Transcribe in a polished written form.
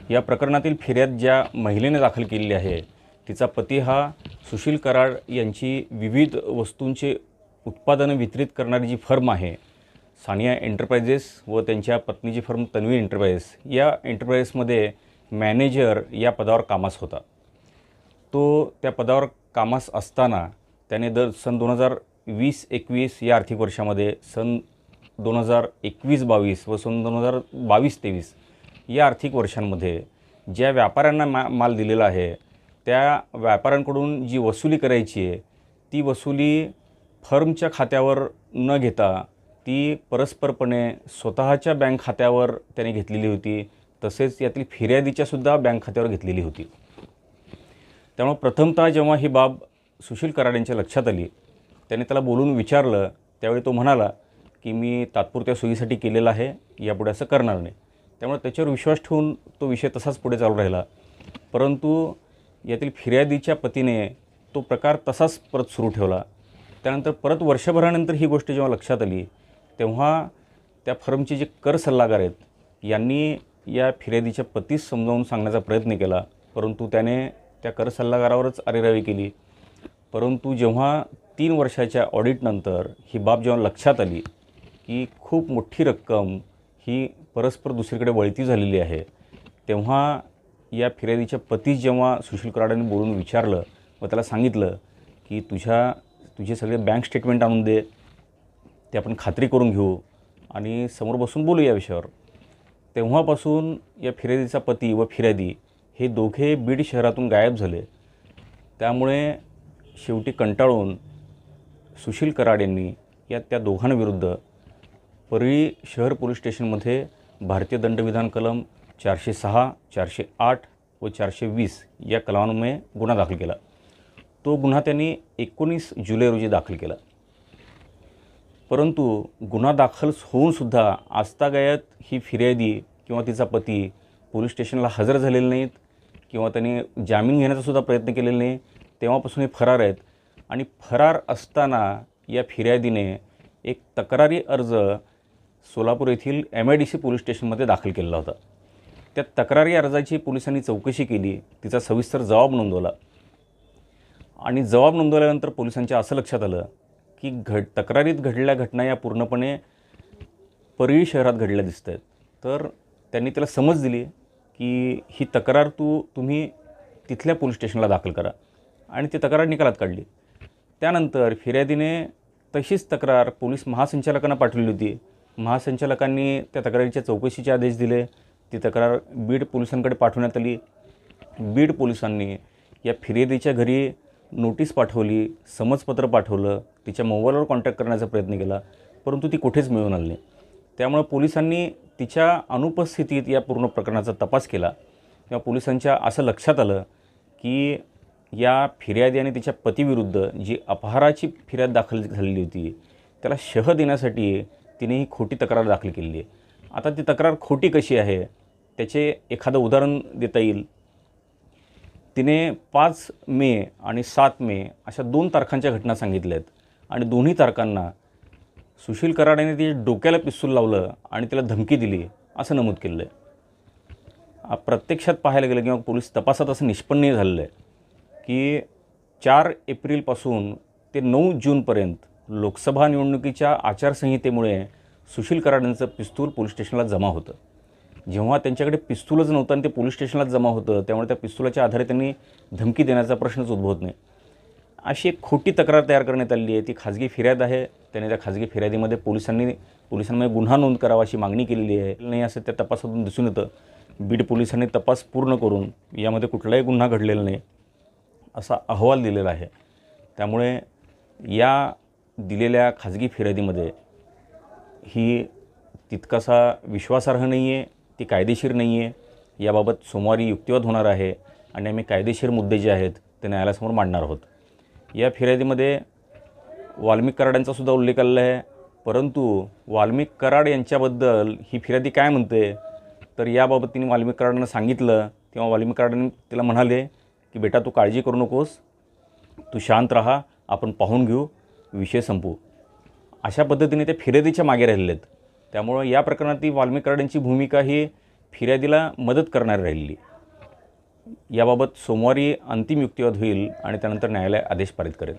या प्रकरणातील फिर्याद ज्या महिलेने दाखल केलेली आहे तिचा पती हा सुशील कराड यांची विविध वस्तूंचे उत्पादनं वितरित करणारी जी फर्म आहे सानिया एंटरप्राइजेस व त्यांच्या पत्नीची फर्म तन्वी एंटरप्राइजेस, या एंटरप्राइजेसमध्ये मॅनेजर या पदावर कामास होता। तो त्या पदावर कामास असताना त्याने सन 2020-21 या आर्थिक वर्षामध्ये सन 2021-22 व सन 2022-23 या आर्थिक वर्षांमध्ये ज्या व्यापाऱ्यांना माल दिलेला आहे त्या व्यापाऱ्यांकडून जी वसुली करायची आहे ती वसुली फर्मच्या खात्यावर न घेता ती परस्परपणे स्वतःच्या बँक खात्यावर त्याने घेतलेली होती, तसेच यातील फिर्यादीच्यासुद्धा बँक खात्यावर घेतलेली होती। त्यामुळे प्रथमतः जेव्हा ही बाब सुशील कराड यांच्या लक्षात आली त्याने त्याला बोलून विचारलं, त्यावेळी तो म्हणाला की मी तात्पुरत्या सोयीसाठी केलेलं आहे, यापुढे असं करणार नाही। त्यामुळे त्याच्यावर विश्वास ठेवून तो विषय तसाच पुढे चालू राहिला। परंतु यातील फिर्यादीच्या पतीने तो प्रकार तसाच परत सुरू ठेवला। त्यानंतर परत वर्षभरानंतर ही गोष्ट जेव्हा लक्षात आली तेव्हा त्या फर्मचे जे कर सल्लागार आहेत यांनी या फिर्यादीच्या पतीस समजावून सांगण्याचा प्रयत्न केला, परंतु त्याने त्या कर सल्लागारावरच अरेरावी केली। परंतु जेव्हा 3 वर्षाच्या ऑडिटनंतर ही बाब जेव्हा लक्षात आली की खूप मोठी रक्कम ही परस्पर दुसरीकडे वळती झालेली आहे, तेव्हा या फिर्यादीच्या पतीस जेव्हा सुशील कराडांनी बोलून विचारलं व त्याला सांगितलं की तुझे सगळे बँक स्टेटमेंट आणून दे, ते आपण खात्री करून घेऊ आणि समोर बसून बोलू या विषयावर, तेव्हापासून या फिर्यादीचा पती व फिर्यादी हे दोघे बीड शहरातून गायब झाले। त्यामुळे शेवटी कंटाळून सुशील कराड यांनी त्या दोघांविरुद्ध परळी शहर पोलीस स्टेशनमध्ये भारतीय दंडविधान कलम 406, 408 व 420 या कलमांमुळे गुन्हा दाखल केला। तो गुन्हा त्यांनी 19 जुलै रोजी दाखल केला। परंतु गुन्हा दाखल होऊनसुद्धा आजतागायत ही फिर्यादी किंवा तिचा पती पोलीस स्टेशनला हजर झालेले नाहीत किंवा त्यांनी जामीन घेण्याचा सुद्धा प्रयत्न केलेला नाही। तेव्हापासून हे फरार आहेत आणि फरार असताना या फिर्यादीने एक तक्रारी अर्ज सोलापूर येथील MIDC पोलीस स्टेशनमध्ये दाखल केलेला होता। त्या तक्रारी अर्जाची पोलिसांनी चौकशी केली, तिचा सविस्तर जबाब नोंदवला आणि जबाब नोंदवल्यानंतर पोलिसांच्या असं लक्षात आलं की तक्रारीत घडलेल्या घटना या पूर्णपणे परळी शहरात घडल्या दिसत आहेत। तर त्यांनी त्याला समज दिली की ही तक्रार तुम्ही तिथल्या पोलीस स्टेशनला दाखल करा आणि ती तक्रार निकालात काढली। त्यानंतर फिर्यादीने तशीच तक्रार पोलीस महासंचालकांना पाठवली होती। महासंचालकांनी त्या तक्रारीच्या चौकशीचे आदेश दिले। ती तक्रार बीड पोलिसांकडे पाठवण्यात आली। बीड पोलिसांनी या फिर्यादीच्या घरी नोटीस पाठवली, समजपत्र पाठवलं, तिच्या मोबाईलवर कॉन्टॅक्ट करण्याचा प्रयत्न केला, परंतु ती कुठेच मिळून आली नाही। त्यामुळे पोलिसांनी तिच्या अनुपस्थितीत या पूर्ण प्रकरणाचा तपास केला तेव्हा पोलिसांच्या असं लक्षात आलं की या फिर्यादी आणि तिच्या पतीविरुद्ध जी अपहाराची फिर्याद दाखल झालेली होती त्याला शह देण्यासाठी तिने ही खोटी तक्रार दाखल केलेली आहे। आता ती तक्रार खोटी कशी आहे त्याचे एखादं उदाहरण देता येईल। तिने 5 मे आणि 7 मे अशा 2 तारखांच्या घटना सांगितल्या आहेत आणि दोन्ही तारखांना सुशील कराड यांनी तिच्या डोक्याला पिस्तूल लावलं आणि तिला धमकी दिली असं नमूद केलेलं आहे। प्रत्यक्षात पाहायला गेलं किंवा पोलीस तपासात असं निष्पन्न झालेलं आहे की 4 एप्रिलपासून ते 9 जूनपर्यंत लोकसभा निवडणुकीच्या आचारसंहितेमुळे सुशील कराड यांचं पिस्तूल पोलीस स्टेशनला जमा होतं। जेव्हा त्यांच्याकडे पिस्तूलच नव्हतं आणि ते पोलीस स्टेशनलाच जमा होतं त्यामुळे त्या पिस्तुलाच्या आधारे त्यांनी धमकी देण्याचा प्रश्नच उद्भवत नाही। अशी एक खोटी तक्रार तयार करण्यात आली आहे। ती खाजगी फिर्याद आहे। त्याने त्या खाजगी फिर्यादीमध्ये पोलिसांमध्ये गुन्हा नोंद करावा अशी मागणी केलेली आहे नाही असं त्या तपासातून दिसून येतं। बीड पोलिसांनी तपास पूर्ण करून यामध्ये कुठलाही गुन्हा घडलेला नाही असा अहवाल दिलेला आहे। त्यामुळे या दिलेल्या खाजगी फिर्यादीमध्ये ही तितकासा विश्वासार्ह नाही आहे, ती कायदेशीर नाही आहे। याबाबत सोमवारी युक्तिवाद होणार आहे आणि आम्ही कायदेशीर मुद्दे जे आहेत ते न्यायालयासमोर मांडणार आहोत। या फिर्यादीमध्ये वाल्मिक कराडांचा सुद्धा उल्लेख आलेला आहे, परंतु वाल्मिक कराड यांच्याबद्दल ही फिर्यादी काय म्हणते तर याबाबत तिने वाल्मिक कराडांना सांगितलं तेव्हा वाल्मिक कराडांनी तिला म्हणाले की बेटा तू काळजी करू नकोस, तू शांत राहा, आपण पाहून घेऊ, विषय संपू। अशा पद्धतीने ते फिर्यादीच्या मागे राहिलेले आहेत। त्यामुळे या प्रकरणात वाल्मिक कराडांची भूमिका ही फिर्यादीला मदत करणारी राहिली. याबाबत सोमवारी अंतिम युक्तिवाद होईल आणि त्यानंतर न्यायालय आदेश पारित करेल.